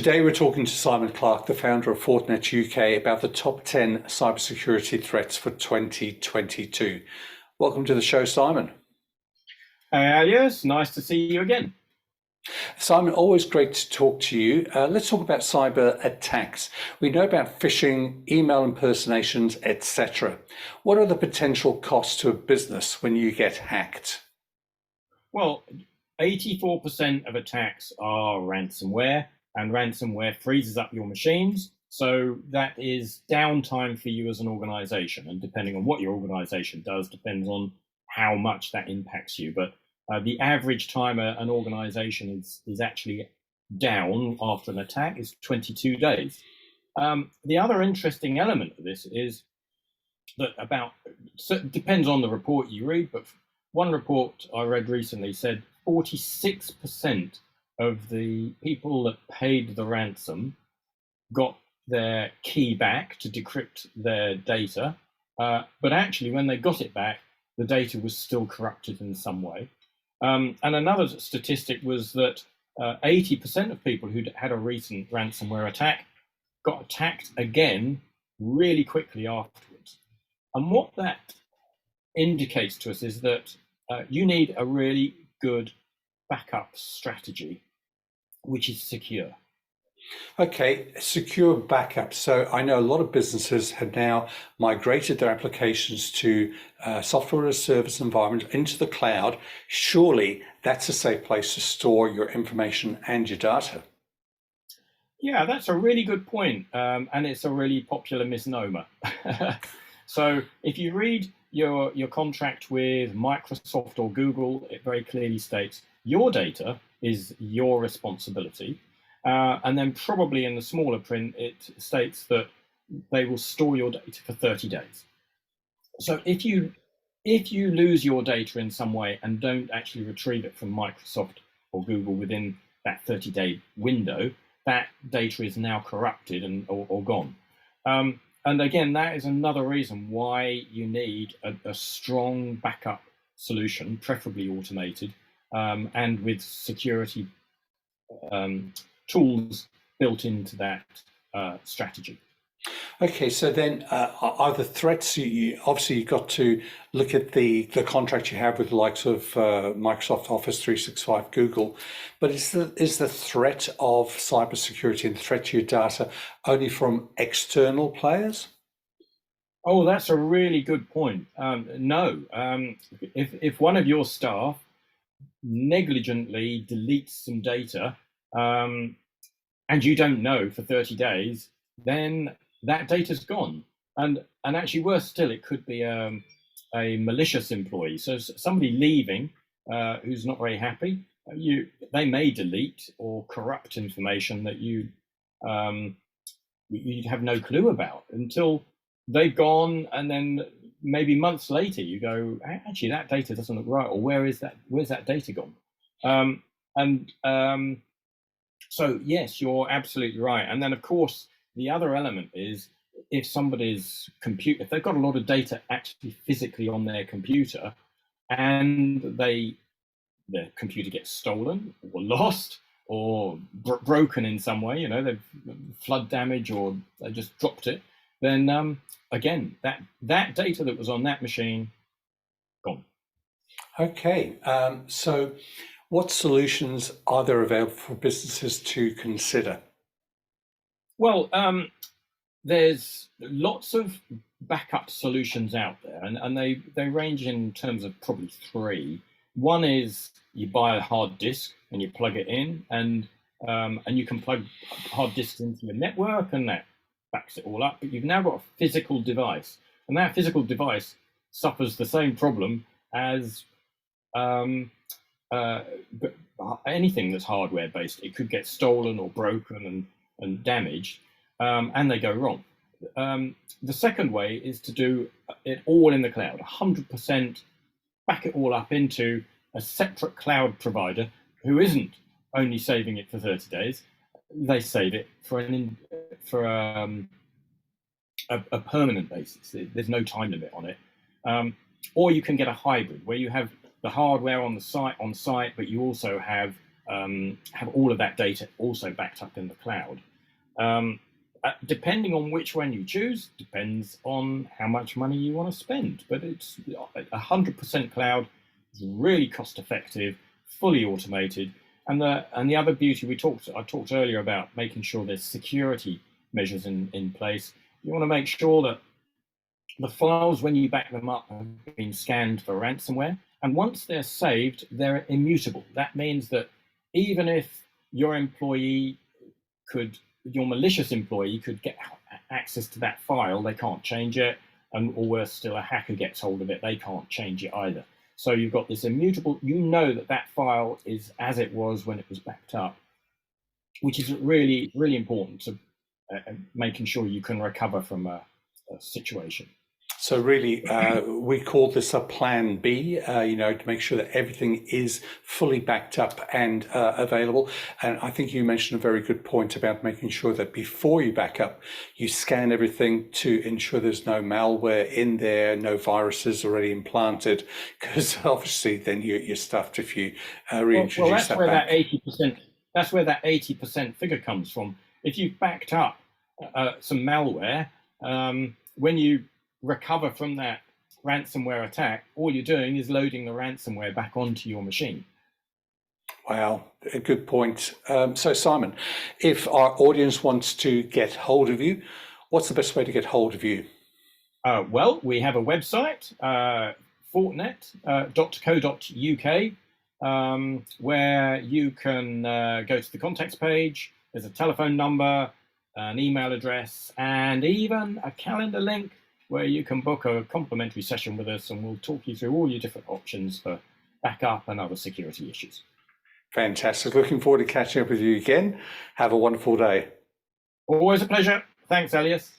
Today we're talking to Simon Clark, the founder of FortNet UK, about the top 10 cybersecurity threats for 2022. Welcome to the show, Simon. Hey, Elias, nice to see you again. Simon, always great to talk to you. Let's talk about cyber attacks. We know about phishing, email impersonations, etc. What are the potential costs to a business when you get hacked? Well, 84% of attacks are ransomware, and ransomware freezes up your machines. So that is downtime for you as an organization. And depending on what your organization does, depends on how much that impacts you. But the average time an organization is actually down after an attack is 22 days. The other interesting element of this is that so it depends on the report you read, but one report I read recently said 46% of the people that paid the ransom got their key back to decrypt their data, but actually when they got it back, the data was still corrupted in some way. And another statistic was that 80% of people who'd had a recent ransomware attack got attacked again really quickly afterwards. And what that indicates to us is that you need a really good backup strategy, which is secure. Okay, secure backup. So I know a lot of businesses have now migrated their applications to software as a service environment into the cloud. Surely that's a safe place to store your information and your data. Yeah, that's a really good point, and it's a really popular misnomer. So if you read your contract with Microsoft or Google, it very clearly states your data is your responsibility. And then probably in the smaller print, it states that they will store your data for 30 days. So if you lose your data in some way and don't actually retrieve it from Microsoft or Google within that 30-day window, that data is now corrupted or gone. And again, that is another reason why you need a strong backup solution, preferably automated, and with security tools built into that strategy. Okay, so then are the threats, obviously you've got to look at the contract you have with the likes of Microsoft Office 365, Google, but is the threat of cybersecurity and the threat to your data only from external players? Oh, that's a really good point. No, if one of your staff negligently deletes some data, and you don't know for 30 days, then that data's gone. And actually worse still, it could be a malicious employee. So somebody leaving who's not very happy, they may delete or corrupt information that you'd have no clue about until they've gone, and then maybe months later you go, actually that data doesn't look right, or where's that data gone? So yes, you're absolutely right. And then of course, the other element is if somebody's computer, if they've got a lot of data actually physically on their computer and their computer gets stolen or lost or broken in some way, they've flood damage or they just dropped it, then again, that data that was on that machine, gone. Okay, so what solutions are there available for businesses to consider? Well, there's lots of backup solutions out there, and they range in terms of probably three. One is you buy a hard disk and you plug it in, and you can plug hard disks into your network, and that backs it all up. But you've now got a physical device, and that physical device suffers the same problem as anything that's hardware based. It could get stolen or broken and damaged, and they go wrong. The second way is to do it all in the cloud, 100%, back it all up into a separate cloud provider who isn't only saving it for 30 days. They save it for a permanent basis. There's no time limit on it. Or you can get a hybrid where you have the hardware on site, but you also have have all of that data also backed up in the cloud. Depending on which one you choose, depends on how much money you want to spend. But it's 100% cloud, it's really cost effective, fully automated. And the other beauty I talked earlier about making sure there's security measures in place. You want to make sure that the files, when you back them up, have been scanned for ransomware. And once they're saved, they're immutable. That means that even if your malicious employee could get access to that file, they can't change it. Or worse still, a hacker gets hold of it, they can't change it either. So you've got this immutable, you know that file is as it was when it was backed up, which is really, really important to making sure you can recover from a situation. So really, we call this a plan B, to make sure that everything is fully backed up and available. And I think you mentioned a very good point about making sure that before you back up, you scan everything to ensure there's no malware in there, no viruses already implanted, because obviously then you're stuffed if you reintroduce that back. That's where that 80% figure comes from. If you've backed up some malware, when you recover from that ransomware attack, all you're doing is loading the ransomware back onto your machine. Wow, a good point. So Simon, if our audience wants to get hold of you, what's the best way to get hold of you? Well, we have a website, fortnet.co.uk, where you can go to the contacts page. There's a telephone number, an email address, and even a calendar link where you can book a complimentary session with us, and we'll talk you through all your different options for backup and other security issues. Fantastic. Looking forward to catching up with you again. Have a wonderful day. Always a pleasure. Thanks, Elias.